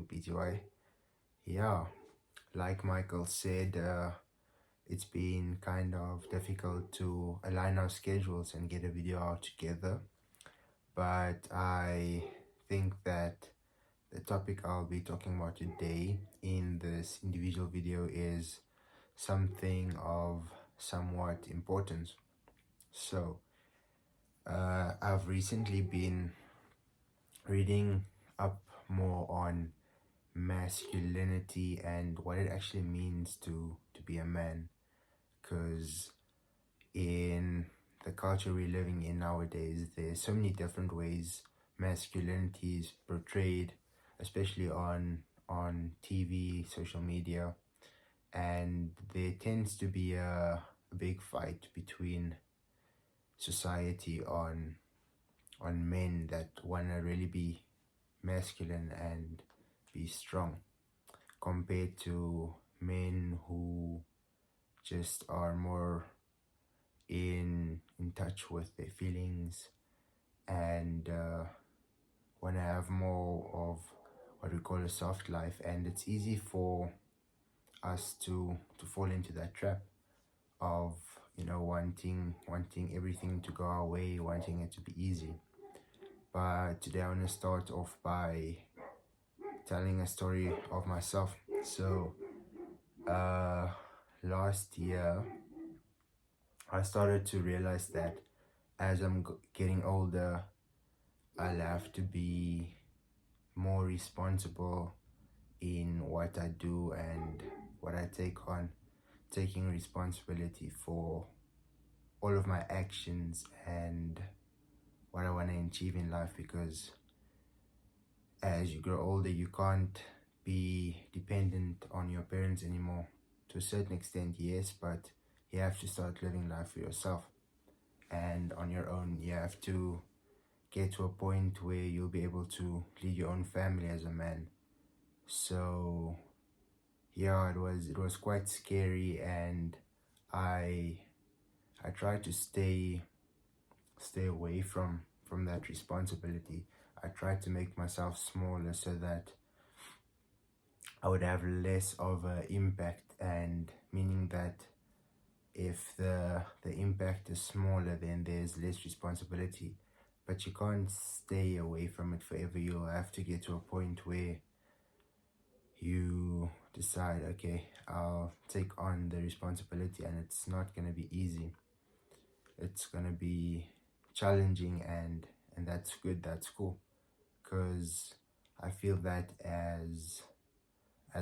PTY. Yeah, like Michael said, it's been kind of difficult to align our schedules and get a video out together. But I think that the topic I'll be talking about today in this individual video is something of somewhat importance. So, I've recently been reading up more on masculinity and what it actually means to be a man, because in the culture we're living in nowadays, there's so many different ways masculinity is portrayed, especially on TV, social media, and there tends to be a big fight between society on men that want to really be masculine and be strong, compared to men who just are more in touch with their feelings and want to have more of what we call a soft life. And it's easy for us to fall into that trap of wanting everything to go our way, wanting it to be easy. But today I want to start off by telling a story of myself. So last year I started to realize that as I'm getting older, I'll have to be more responsible in what I do and what I take on, taking responsibility for all of my actions and what I want to achieve in life, because as you grow older, you can't be dependent on your parents anymore. To a certain extent, yes, but you have to start living life for yourself and on your own. You have to get to a point where you'll be able to lead your own family as a man. So yeah, it was quite scary, and I tried to stay away from that responsibility. I tried to make myself smaller so that I would have less of an impact, and meaning that if the impact is smaller, then there's less responsibility. But you can't stay away from it forever. You'll have to get to a point where you decide, okay, I'll take on the responsibility, and it's not going to be easy. It's going to be challenging, and that's good, that's cool, because I feel that as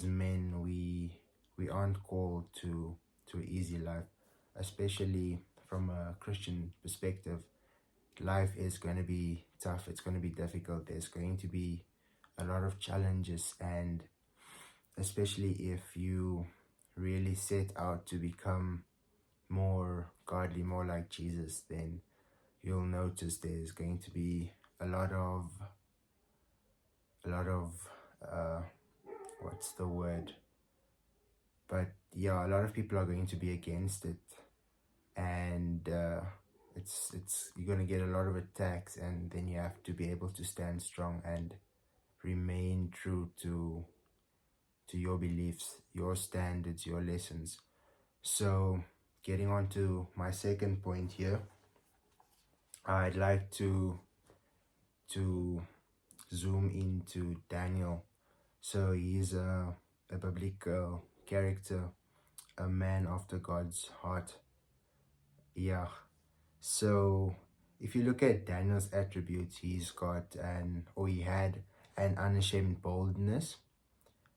men, we aren't called to an easy life, especially from a Christian perspective. Life is going to be tough, it's going to be difficult, there's going to be a lot of challenges, and especially if you really set out to become more godly, more like Jesus, then you'll notice there's going to be a lot of what's the word, but yeah, a lot of people are going to be against it, and it's you're going to get a lot of attacks, and then you have to be able to stand strong and remain true to your beliefs, your standards, your lessons. So getting on to my second point here, I'd like to zoom into Daniel. So he's a biblical character, a man after God's heart. Yeah. So if you look at Daniel's attributes, he had an unashamed boldness.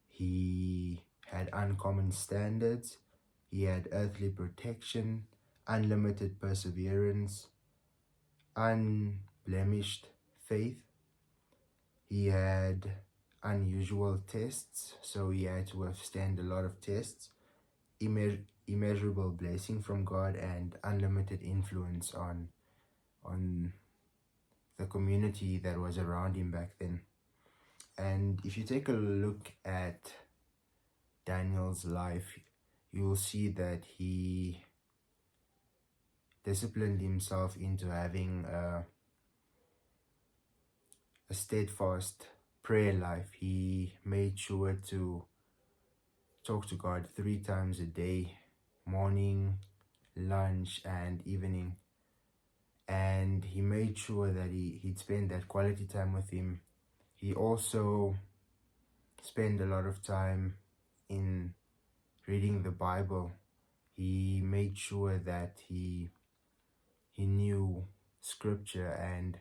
He had uncommon standards. He had earthly protection, unlimited perseverance, unblemished faith. He had unusual tests, so he had to withstand a lot of tests, immeasurable blessing from God, and unlimited influence on the community that was around him back then. And if you take a look at Daniel's life, you will see that he disciplined himself into having a steadfast prayer life. He made sure to talk to God 3 times a day, morning, lunch, and evening. And he made sure that he'd spend that quality time with him. He also spent a lot of time in reading the Bible. He made sure that he knew scripture, and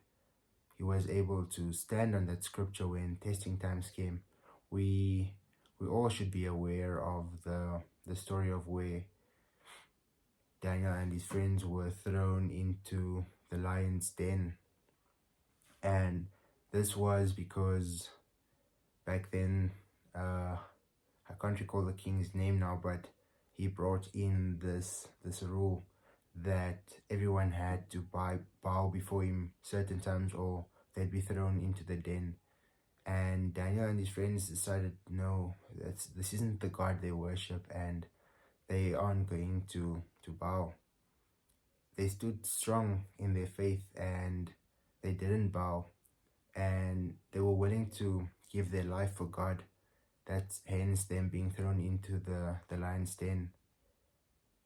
he was able to stand on that scripture when testing times came. We all should be aware of the story of where Daniel and his friends were thrown into the lion's den. And this was because back then, I can't recall the king's name now, but he brought in this rule that everyone had to bow before him certain times or they'd be thrown into the den. And Daniel and his friends decided, no, this isn't the God they worship, and they aren't going to bow. They stood strong in their faith and they didn't bow, and they were willing to give their life for God. That's hence them being thrown into the lion's den.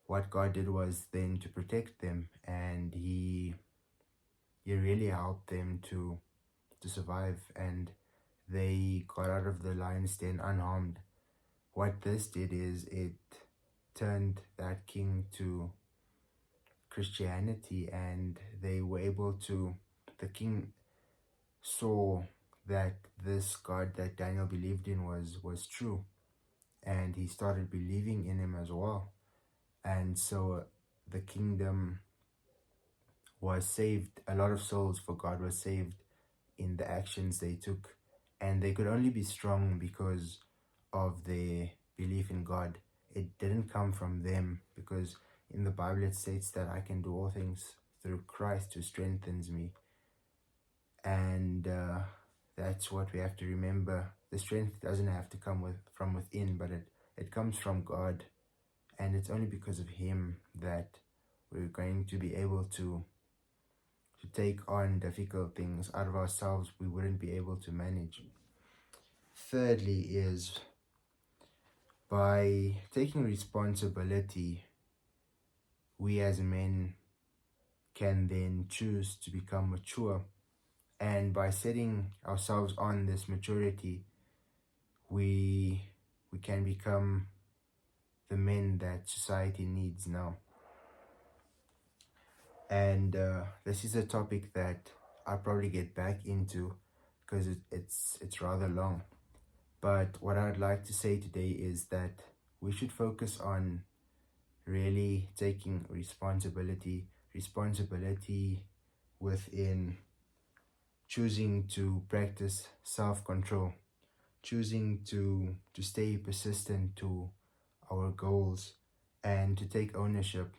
What God did was then to protect them, and he really helped them to survive, and they got out of the lion's den unharmed. What this did is it turned that king to Christianity, and they were able to, the king saw that this God that Daniel believed in was true, and he started believing in him as well. And so the kingdom was saved. A lot of souls for God was saved in the actions they took, and they could only be strong because of their belief in God. It didn't come from them, because in the Bible it states that I can do all things through Christ who strengthens me. And that's what we have to remember. The strength doesn't have to come from within, but it comes from God, and it's only because of him that we're going to be able to take on difficult things. Out of ourselves we wouldn't be able to manage. Thirdly is by taking responsibility, we as men can then choose to become mature. And by setting ourselves on this maturity, we can become the men that society needs now. And this is a topic that I'll probably get back into because it's rather long. But what I'd like to say today is that we should focus on really taking responsibility within choosing to practice self-control, choosing to stay persistent to our goals, and to take ownership.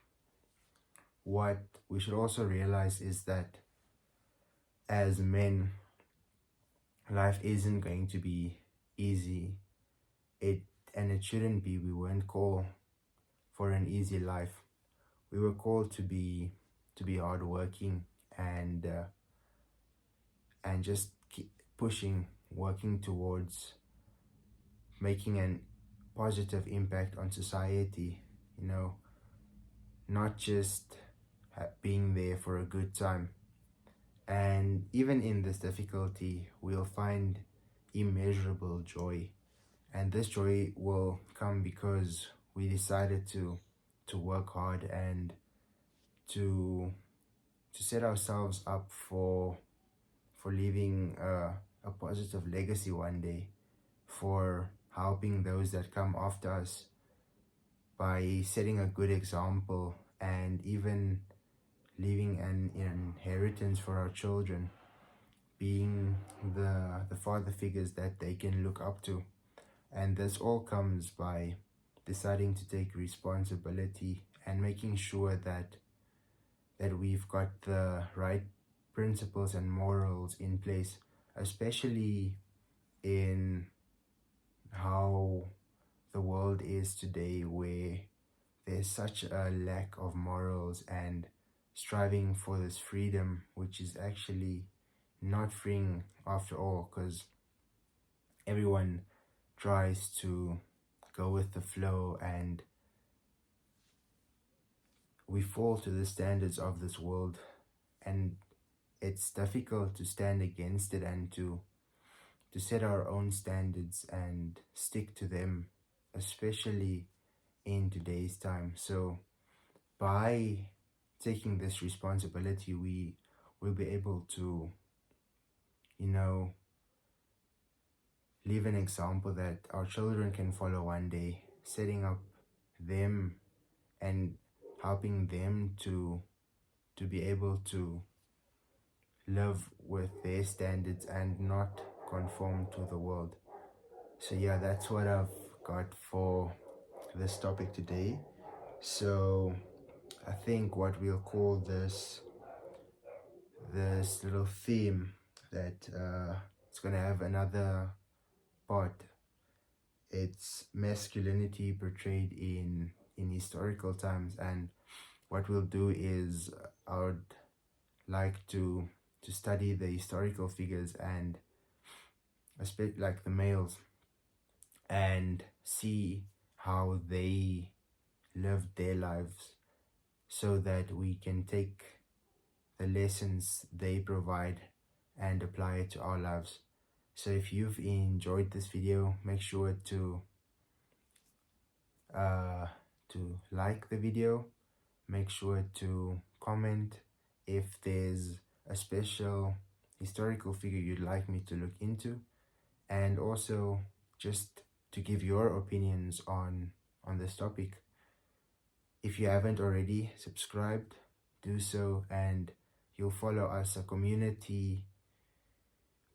What we should also realize is that as men, life isn't going to be easy. It shouldn't be. We weren't called for an easy life. We were called to be hardworking and just keep pushing, working towards making an positive impact on society. You know, not just being there for a good time. And even in this difficulty, we'll find immeasurable joy. And this joy will come because we decided to work hard and to set ourselves up for leaving a positive legacy one day, for helping those that come after us by setting a good example, and even leaving an inheritance for our children, being the father figures that they can look up to. And this all comes by deciding to take responsibility and making sure that we've got the right principles and morals in place, especially in how the world is today, where there's such a lack of morals and striving for this freedom, which is actually not freeing after all, because everyone tries to go with the flow, and we fall to the standards of this world, and it's difficult to stand against it and to set our own standards and stick to them, especially in today's time. So by taking this responsibility, we will be able to, you know, leave an example that our children can follow one day, setting up them and helping them to be able to live with their standards and not conform to the world. So yeah, that's what I've got for this topic today. So I think what we'll call this little theme that it's gonna have another part. It's masculinity portrayed in historical times, and what we'll do is I would like to study the historical figures and especially like the males, and see how they lived their lives so that we can take the lessons they provide and apply it to our lives. So if you've enjoyed this video, make sure to like the video, make sure to comment if there's a special historical figure you'd like me to look into, and also just to give your opinions on this topic. If you haven't already subscribed, do so, and you'll follow us, a community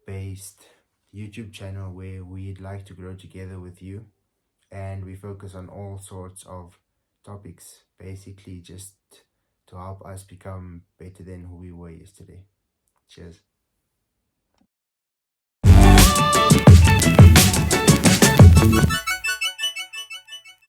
based YouTube channel where we'd like to grow together with you, and we focus on all sorts of topics, basically just to help us become better than who we were yesterday. Cheers.